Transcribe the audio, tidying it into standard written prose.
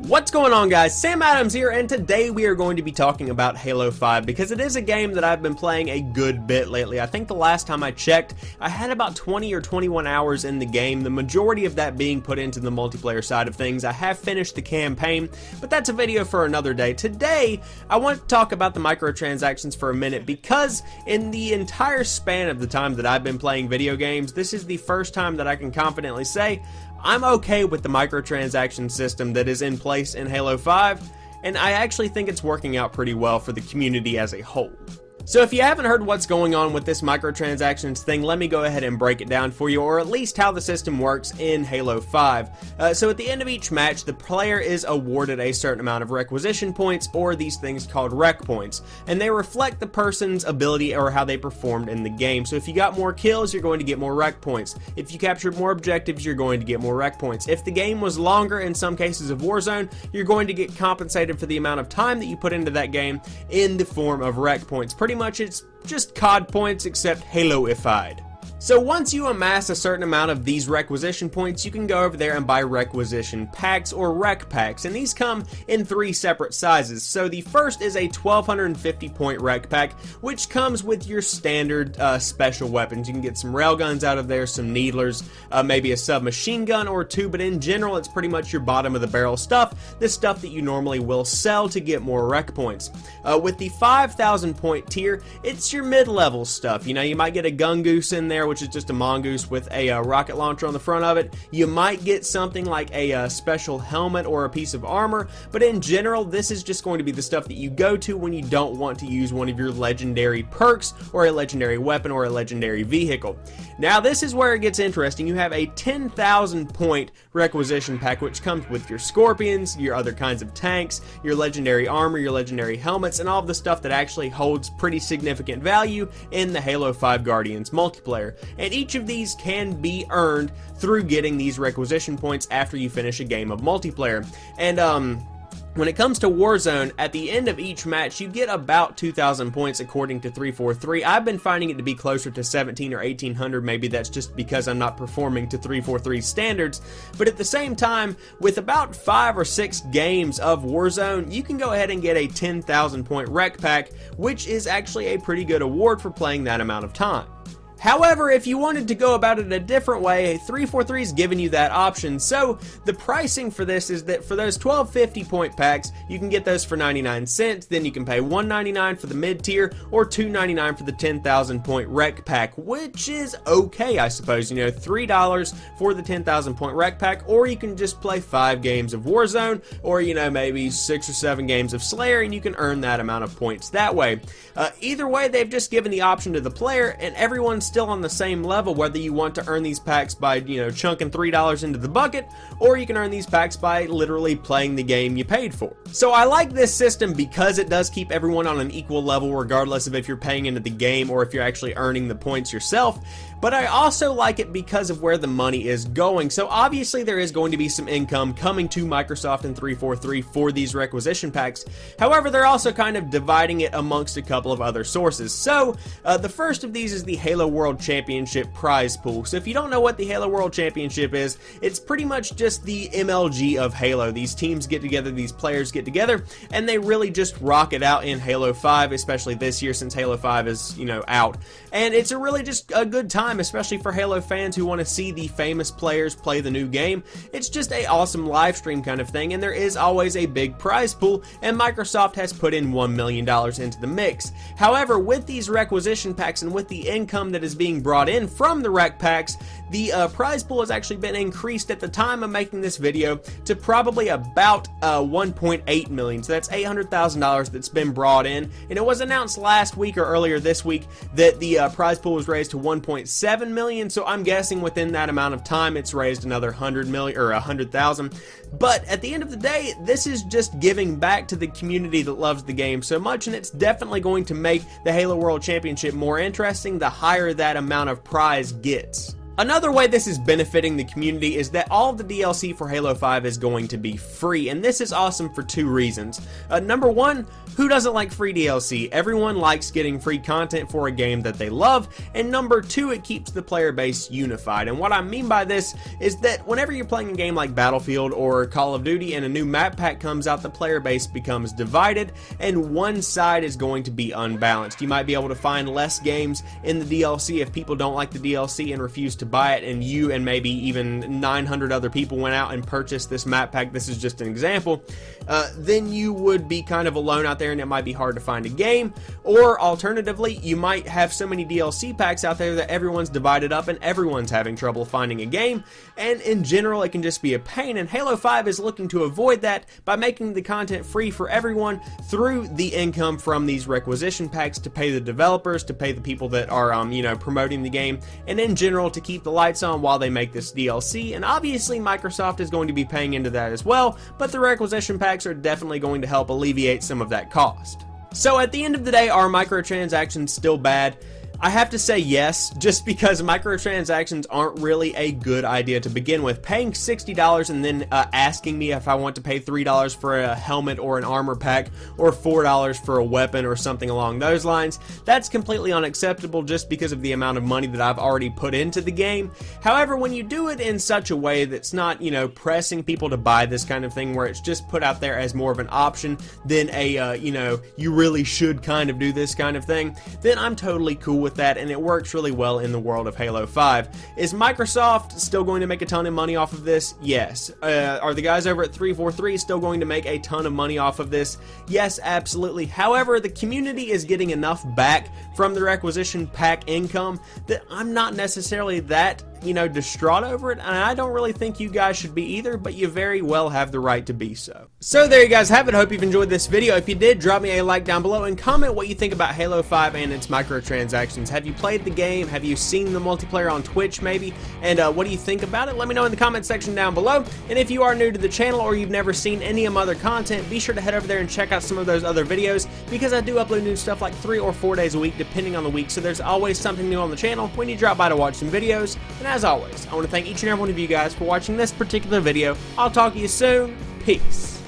What's going on, guys? Sam Adams here, and today we are going to be talking about Halo 5 because it is a game that I've been playing a good bit lately. I think the last time I checked, I had about 20 or 21 hours in the game, the majority of that being put into the multiplayer side of things. I have finished the campaign, but that's a video for another day. Today, I want to talk about the microtransactions for a minute because in the entire span of the time that I've been playing video games, this is the first time that I can confidently say I'm okay with the microtransaction system that is in place in Halo 5, and I actually think it's working out pretty well for the community as a whole. So if you haven't heard what's going on with this microtransactions thing, let me go ahead and break it down for you, or at least how the system works in Halo 5. So at the end of each match, the player is awarded a certain amount of requisition points, or these things called rec points, and they reflect the person's ability or how they performed in the game. So if you got more kills, you're going to get more rec points. If you captured more objectives, you're going to get more rec points. If the game was longer, in some cases of Warzone, you're going to get compensated for the amount of time that you put into that game in the form of rec points. Pretty much it's just COD points except Halo-ified. So once you amass a certain amount of these requisition points, you can go over there and buy requisition packs or rec packs, and these come in 3 separate sizes. So the first is a 1250 point rec pack, which comes with your standard special weapons. You can get some railguns out of there, some needlers, maybe a submachine gun or 2, but in general it's pretty much your bottom of the barrel stuff, the stuff that you normally will sell to get more rec points. With the 5000 point tier, it's your mid-level stuff. You know, you might get a gun goose in there, which is just a mongoose with a rocket launcher on the front of it. You might get something like a special helmet or a piece of armor, but in general, this is just going to be the stuff that you go to when you don't want to use one of your legendary perks or a legendary weapon or a legendary vehicle. Now, this is where it gets interesting. You have a 10,000 point requisition pack, which comes with your scorpions, your other kinds of tanks, your legendary armor, your legendary helmets, and all of the stuff that actually holds pretty significant value in the Halo 5 Guardians multiplayer. And each of these can be earned through getting these requisition points after you finish a game of multiplayer. And when it comes to Warzone, at the end of each match, you get about 2,000 points according to 343. I've been finding it to be closer to 1,700 or 1,800. Maybe that's just because I'm not performing to 343 standards. But at the same time, with about 5 or 6 games of Warzone, you can go ahead and get a 10,000 point rec pack, which is actually a pretty good award for playing that amount of time. However, if you wanted to go about it a different way, 343 is giving you that option. So the pricing for this is that for those 1250 point packs, you can get those for 99 cents. Then you can pay $1.99 for the mid tier or $2.99 for the 10,000 point rec pack, which is okay, I suppose. You know, $3 for the 10,000 point rec pack, or you can just play 5 games of Warzone, or you know, maybe 6 or 7 games of Slayer, and you can earn that amount of points that way. Either way, they've just given the option to the player, and everyone's still on the same level, whether you want to earn these packs by, you know, chunking $3 into the bucket, or you can earn these packs by literally playing the game you paid for. So I like this system because it does keep everyone on an equal level, regardless of if you're paying into the game or if you're actually earning the points yourself. But I also like it because of where the money is going. So obviously there is going to be some income coming to Microsoft and 343 for these requisition packs. However, they're also kind of dividing it amongst a couple of other sources. So the first of these is the Halo World Championship prize pool. So if you don't know what the Halo World Championship is, it's pretty much just the MLG of Halo. These teams get together, these players get together, and they really just rock it out in Halo 5, especially this year since Halo 5 is, you know, out. And it's really just a good time, especially for Halo fans who want to see the famous players play the new game. It's just a awesome live stream kind of thing, and there is always a big prize pool, and Microsoft has put in $1 million into the mix. However, with these requisition packs and with the income that is being brought in from the rec packs, the prize pool has actually been increased at the time of making this video to probably about 1.8 million. So that's $800,000 that's been brought in, and it was announced last week or earlier this week that the prize pool was raised to 1.7 million. So I'm guessing within that amount of time it's raised another 100 million or 100,000. But at the end of the day, this is just giving back to the community that loves the game so much, and it's definitely going to make the Halo World Championship more interesting the higher that amount of prize gets. Another way this is benefiting the community is that all of the DLC for Halo 5 is going to be free, and this is awesome for two reasons. Number one, who doesn't like free DLC? Everyone likes getting free content for a game that they love, and number two, it keeps the player base unified. And what I mean by this is that whenever you're playing a game like Battlefield or Call of Duty and a new map pack comes out, the player base becomes divided, and one side is going to be unbalanced. You might be able to find less games in the DLC if people don't like the DLC and refuse to buy it, and you and maybe even 900 other people went out and purchased this map pack. This is just an example. Then you would be kind of alone out there and it might be hard to find a game. Or alternatively, you might have so many DLC packs out there that everyone's divided up and everyone's having trouble finding a game, and in general it can just be a pain, and Halo 5 is looking to avoid that by making the content free for everyone through the income from these requisition packs to pay the developers, to pay the people that are promoting the game, and in general to keep the lights on while they make this DLC. And obviously Microsoft is going to be paying into that as well, but the requisition packs are definitely going to help alleviate some of that cost. So at the end of the day, are microtransactions still bad? I have to say yes, just because microtransactions aren't really a good idea to begin with. Paying $60 and then asking me if I want to pay $3 for a helmet or an armor pack, or $4 for a weapon or something along those lines, that's completely unacceptable just because of the amount of money that I've already put into the game. However, when you do it in such a way that's not, pressing people to buy this kind of thing, where it's just put out there as more of an option than a, you really should kind of do this kind of thing, then I'm totally cool with that, and it works really well in the world of Halo 5. Is Microsoft still going to make a ton of money off of this? Yes. Are the guys over at 343 still going to make a ton of money off of this? Yes, absolutely. However, the community is getting enough back from the requisition pack income that I'm not necessarily that distraught over it, and I don't really think you guys should be either, but you very well have the right to be so. So there you guys have it. Hope you've enjoyed this video. If you did, drop me a like down below and comment what you think about Halo 5 and its microtransactions. Have you played the game? Have you seen the multiplayer on Twitch maybe? And what do you think about it? Let me know in the comment section down below. And if you are new to the channel or you've never seen any of my other content, be sure to head over there and check out some of those other videos, because I do upload new stuff like 3 or 4 days a week depending on the week, so there's always something new on the channel when you drop by to watch some videos. And as always, I want to thank each and every one of you guys for watching this particular video. I'll talk to you soon. Peace.